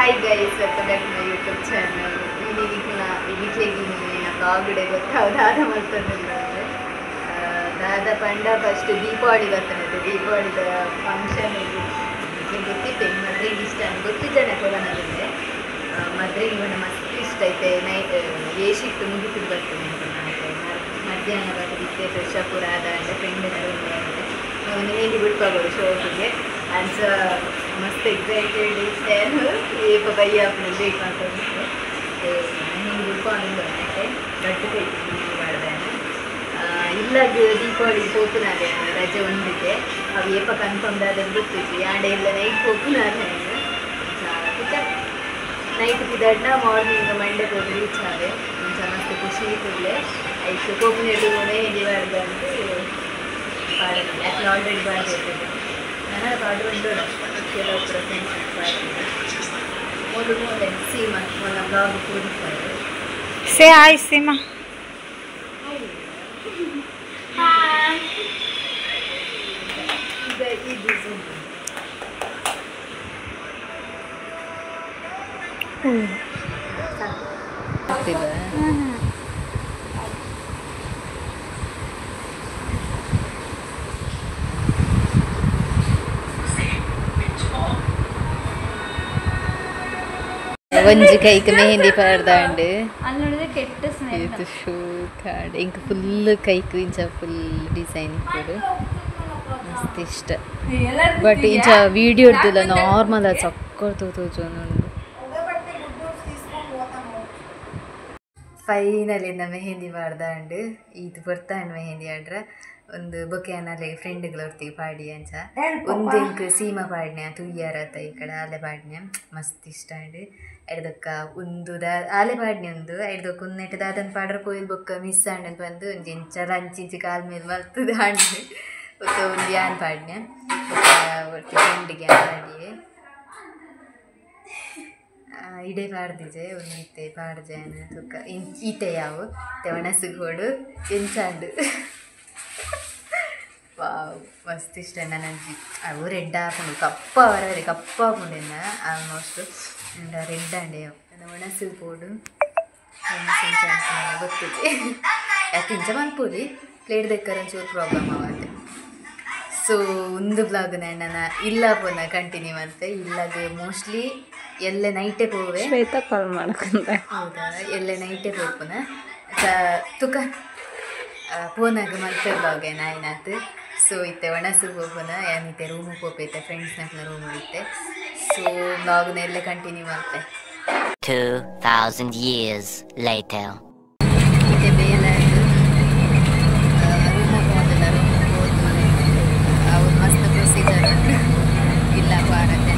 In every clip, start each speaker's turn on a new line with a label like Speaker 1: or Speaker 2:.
Speaker 1: Hi guys, welcome back to my YouTube channel. ಇದಕ್ಕೆ ಬ್ಲಾಗ್ಡೆ ಗೊತ್ತಾದ ಮಾಡ್ತಂದಿಲ್ಲ ಅಂದರೆ ದಾದ ಪಂಡ ಫಸ್ಟ್ ದೀಪಾವಳಿ ಬರ್ತದೆ. ದೀಪಾವಳಿದ ಫಂಕ್ಷನ್ ಗೊತ್ತಿತ್ತೆ ಮದ್ರಿಗೆ ಇಷ್ಟ ಗೊತ್ತಿದ್ದಾನೆ ಕೊರೋನಾದಲ್ಲಿ ಮದ್ರಿಗೆ ಇವನ ಮಸ್ತ್ ಇಷ್ಟ ಐತೆ. ನೈಟ್ ಏಶಿಟ್ಟು ಮುಗಿತು ಬರ್ತೀನಿ ಅಂತ ಮಧ್ಯಾಹ್ನ ಬರ್ತಿದ್ದೆ. ಫ್ರೆಶ್ ಅಪ್ ಆದ ಅಂದರೆ ಫ್ರೆಂಡ್ ಮೆಹಂದಿ ಬಿಟ್ಕೋಬೋದು ಶೋಕಿಗೆ ಅನ್ಸ ಮಸ್ತ್ ಎಕ್ಸೈಟೆಡ್ ಇತ್ತೇನು ಏಪ ಕೈ ಹಾಕ್ನಲ್ಲಿ ಬೇಕು ಅಂತ ಮೆಹಂದಿ ಬಿಡ್ಕೊಂಡು ಮತ್ತೆ ಗಟ್ಟು ಕೈತಿ ಮಾಡಿದ್ದೇನೆ. ಇಲ್ಲಾಗ ದೀಪಾವಳಿ ಪೋಪುನಾದೆ ರಜೆ ಒಂದಿದೆ ಅವು ಏಪ ಕನ್ಫರ್ಮ್ ಆದಲ್ಲಿ ಗೊತ್ತಿತ್ತು ಆಡೆ ಎಲ್ಲ ನೈಟ್ ಪೋಪುನಾದೆ ನೈಟ್ ಕಿದಡ್ನ ಮಾರ್ನಿಂಗ್ ಮಂಡೆ ಹೋಗಿ ರೀಚ್ ಆದೆ. ಮಸ್ತ್ ಖುಷಿ ಇರ್ತದೆ. ಆಯ್ತು ಕೋಪುನೆಡು ಮೆಹಂದಿ ಮಾಡ್ದೆ ಅಂತ ಪಾಡಿದೆ. ಯಾಕೆ ಆಲ್ರೆಡಿ ಬಾಡಿರ್ತದೆ ನಾನು ಪಾಡು ಬಂದು ಕೆಲವು ಫ್ರೆಂಡ್ಸ್ ಪಾಡಿದೆ. ಮೊದಲು ಸೀಮಾ ಮೊನ್ನ ಬ್ಲಾಗ್ ಕೂಡಿಸ್ತಾರೆ.
Speaker 2: Say hi, Sima.
Speaker 1: ಈಗ ಇದು ಆಗ್ತಿಲ್ಲ. ಒಂಜಿ ಕೈക്ക് ಮೆಹಂದಿ ಪಾಡ್ದಾಂಡ್
Speaker 2: ಅಲ್ಲೋಡಿದ್ರೆ ಕೆಟ್ಟ ಸ್ಮೆಲ್
Speaker 1: ಇದು ಶೂ ಕಾರ್ಡ್ ಇಂಕ ಫುಲ್ ಕೈക്ക് ಇಂಚ ಫುಲ್ ಡಿಸೈನ್ ಕೊಡು ಮಸ್ತ್ ಇಷ್ಟ. ಬಟ್ ಇಂಚ ವಿಡಿಯೋ ಇಡ್ತಿಲ್ಲ ನಾರ್ಮಲ್ ಅದು ಸಕ್ಕರ್ ತೋಚೋನುಂಡು. ಫೈನಲಿಂದ ಮೆಹಂದಿ ಪಾಡ್ದಾಂಡ್ ಇದು ಬರ್ತಾಂಡ್ ಮೆಹಂದಿ ಆಡ್ರ ಒಂದು ಬೊಕೆನಲ್ಲಿ ಫ್ರೆಂಡ್ಗಳು ಹೊರ್ತಿಗೆ ಪಾಡಿ ಅಂಚ ಒಂದು ಇಂಕ್ ಸೀಮಾ ಪಾಡ್ನೆ ತುಯ್ಯಾರತ್ತ ಈ ಕಡೆ ಆಲೆ ಪಾಡ್ನೆ ಮಸ್ತ್ ಇಷ್ಟ ಅಂಡ್ ಎಡ್ದಕ್ಕ ಒಂದು ಆಲೆ ಪಾಡ್ನೆ ಒಂದು ಎಡ್ದಕ್ಕ ಒಂದು ನೆಟ್ಟದ ಅದನ್ನು ಪಾಡ್ರ ಪೋಯಿಲ್ ಬೊಕ್ಕ ಮಿಸ್ ಆಂಡ್ ಬಂದು ಒಂದು ಇಂಚ ಲಂಚಿಂಚಿ ಕಾಲ್ ಮೇಲೆ ಮಲ್ತದ ಹಾಂಡ್ ಒಂದು ಯಾನ್ ಪಾಡ್ನೆ ಫ್ರೆಂಡಿಗೆ ಪಾಡಿ ಇಡೇ ಪಾಡ್ದಿಜೆ ಒಂದು ಇತ್ತೆ ಪಾಡ್ಜೆ ತುಕ್ಕ ಈತೆ ಯಾವು ತೆವಣಸುಗೋಡು ಎಂಚಾಂಡು ವಾವ್ ಮಸ್ತ್ ಇಷ್ಟ ನನಂಜಿ ಅವು ರೆಡ್ ಹಾಕೊಂಡು ಕಪ್ಪ ಅವರವರೆ ಕಪ್ಪ ಹಾಕೊಂಡೆನ ಆಲ್ಮೋಸ್ಟ್ ಅಂಡ್ ರೆಡ್ ಅಂಡೆ ಒಣಸು ಪೋಡು ಗೊತ್ತಿದೆ ಯಾಕೆ ಇಂಚ ಮನ್ಪೂಲಿ ಪ್ಲೇಟ್ ದೆಕ್ಕರ ಒಂಚೂರು ಪ್ರಾಬ್ಲಮ್ ಆಗುತ್ತೆ. ಸೊ ಒಂದು ಬ್ಲಾಗ್ ನನ್ನ ಇಲ್ಲ ಪೋನ ಕಂಟಿನ್ಯೂ ಅಂತ ಇಲ್ಲಾಗ ಮೋಸ್ಟ್ಲಿ ಎಲ್ಲ ನೈಟೇ ಪೋವೆ
Speaker 2: ಕಾಲ್ ಮಾಡ್ಕೊಂಡ
Speaker 1: ಹೌದಾ ಎಲ್ಲ ನೈಟೇ ಪೋಪುನ ತುಕ ಫೋನಾಗ ಮತ್ತೆ ಬ್ಲಾಗ್ ಏನಾಯ್ತು. ಸೊ ಇತ್ತೆ ಒಣಸು ಹೋಗೋಣ ಏನಿತ್ತೆ ರೂಮು ಹೋಗ್ತೈತೆ ಫ್ರೆಂಡ್ಸ್ ನಕ್ಲ ರೂಮ್ ಇರುತ್ತೆ. ಸೊ ಬ್ಲಾಗ್ನ ಎಲ್ಲ ಕಂಟಿನ್ಯೂ ಮಾಡ್ತೆ.
Speaker 3: 2000 years later.
Speaker 1: ಮತ್ತೆ ಬೇಲೆ ರೂಮ್ ಹೋಗೋದಿಲ್ಲ. ರೂಮ್ ಹೋದ ಅವ್ರು ಮಸ್ತ್ ಪ್ರೊಸೀಜರ್ ಉಂಟು ಇಲ್ಲ ಬಾರತ್ತೆ.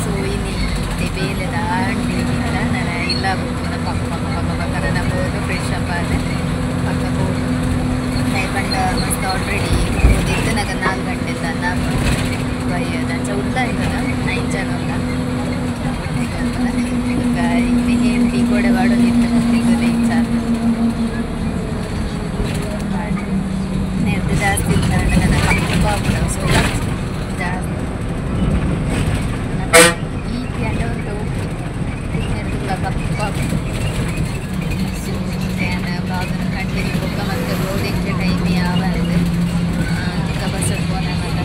Speaker 1: ಸೊ ಇನ್ನಿತ್ತೆ ಬೇಲೆ ದಾಂಡಿಲ್ಲ ನಾನು ಇಲ್ಲ ಹೋಗೋಣ ಪಕ್ಕ ನನ್ನ ಹೋದು ಫ್ರೆಶ್ ಅಪ್ ಆದ ಪಕ್ಕ ಹೋದು ಪಂಡ ಮಸ್ತ್ ಆಲ್ರೆಡಿ ಓದಿದ್ದು ನಾಗ 4 ಗಂಟೆದ ನಾನು ನಂಚ ಉದ್ದ ಇದ್ದದ 9 ಜನ ಈಗ ಮೆಹಂದಿ ಗೋಡೆ ಮಾಡೋದಿತ್ತು ಗೊತ್ತಿಗೋದೆ ಇಂಚ ನೆರ್ದು ಜಾಸ್ತಿ ಇಲ್ಲ ನನ್ನ ಕಪ್ಪ ಆಗ್ಬಿಡ ಸೊ ಜಾಸ್ತಿ ಈ ಅಂಡ ಉಂಟು ನೆರ್ದುಲ್ಲ ಕಪ್ಪ ಆಗ್ಬಿಡು. ಸೊ ನಾನು ಬ್ಲಾಗನ್ನು ಕಂಟಿನ್ಯೂ ಹೋಗ ಮತ್ತು ರೋಡಿಂಗ್ ಟೈಮ್ ಯಾವಂದು ಚಿಕ್ಕ ಬಸ್ ಫೋನ್ ಮತ್ತು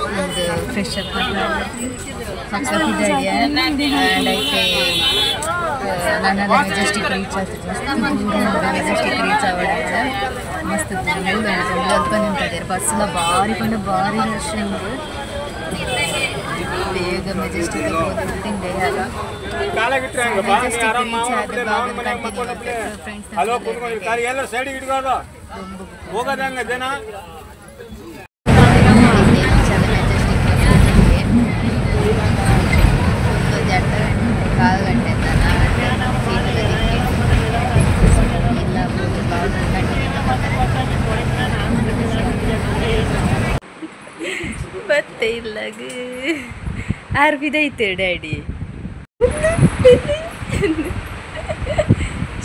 Speaker 1: ಒಂದು ಫ್ರೆಶ್ ಅಪ್ ಪಕ್ಕ ಪಿದಡಿಯ ಆ್ಯಂಡ್ ಐತೆ ನನ್ನ ಮೆಜೆಸ್ಟಿಕ್ ರೀಚ್ ಆಗ್ತದೆ. ಮೆಜೆಸ್ಟಿಕ್ ರೀಚ್ ಆಗೋಣ ಮಸ್ತ್ ಅಲ್ಪ ನಿಂತಿದ್ದಾರೆ ಬಸ್ಸೆಲ್ಲ ಭಾರಿ ಪಂಡ ಭಾರಿ ರಶ್ ಉಂಟು. ಬೇಗ ಮೆಜೆಸ್ಟಿಕ್ ಹೋದ್ರೆ ತಿಂಡೆ ಆಗ ಮೆಜೆಸ್ಟಿಕ್ ರೀಚ್ ಆದ ಬ್ಲಾಗ್ ಕಂಟಿನ್ಯೂ ಫ್ರೆಂಡ್ಸ್
Speaker 4: ಹೋಗೋದಂಗ ಜನ ಕಾಲು ಗಂಟೆ
Speaker 1: ಮತ್ತೆ ಇಲ್ಲಾಗ ಆರ್ಬಿದೈತೆ ಡ್ಯಾಡಿ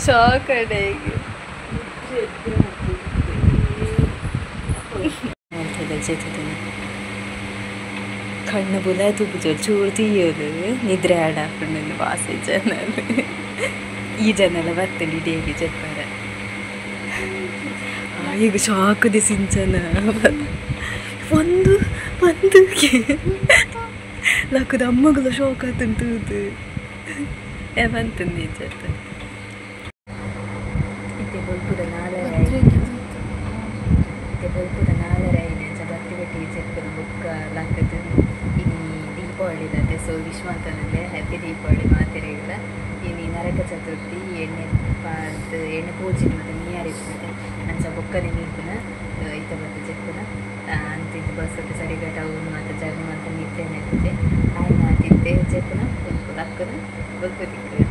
Speaker 1: ಶಾಕ್ ಅಡೆಗೆ
Speaker 2: ಚೇತದನೆ ಕಣ್ಣು ಬುಲ ತುಪ್ಪು ಚೂರು ತೀಯೋದು ನಿದ್ರೆ ಹಾಡಾಕೊಂಡು ವಾಸೆ ಜನಲ್ ಈ ಜನೆಲ್ಲ ಬರ್ತೇನೆ ಡೇಲಿ ಚೆಪ್ಪಾರ ಈಗ ಶಾಕದೆ ಸಿಂಚನ ಒಂದು ನಾಲ್ಕದ ಅಮ್ಮಗಳ ಶಾಕ್ ಆತಂಟು ಬಂತಂದು ಜೊತೆ ಬಲ್ಪುದ ನಾಳೆ ಬತ್ತಿ ಬಟ್ಟಿ ಚೆಪ್ಪನ ಬುಕ್ಕ ಲಾಕದ ಇನ್ನು ದೀಪಾವಳಿ ಅದೇ ಸೊ ವಿಶ್ವಾಂತನಲ್ಲೇ ಹ್ಯಾಪಿ ದೀಪಾವಳಿ ಮಾತೆರೆಗಳ ಇನ್ನು ನರಕ ಚತುರ್ಥಿ ಎಣ್ಣೆ ಪೂಜೆ ಮತ್ತು ನೀರಿರ್ತದೆ ಅಂಚ ಬೊಕ್ಕನೆ ನೀರ್ಪುನ ಈತ ಬಂದು ಚೆಪ್ಪುನ ಅಂತಿದ್ದು ಬಸ್ಸು ಸರಿಗಟ್ಟ ಅವನು ಮತ್ತು ಜರ್ನಿ ಮತ್ತು ನಿದ್ದೆ ನೆನಪೆ ಆಯ್ನ ತಿದ್ದೆ ಚೆಪ್ಪುನ ಬಲ್ಪು ಲಕ್ಕನ ಬಲ್ಪು ದಿಕ್ಕ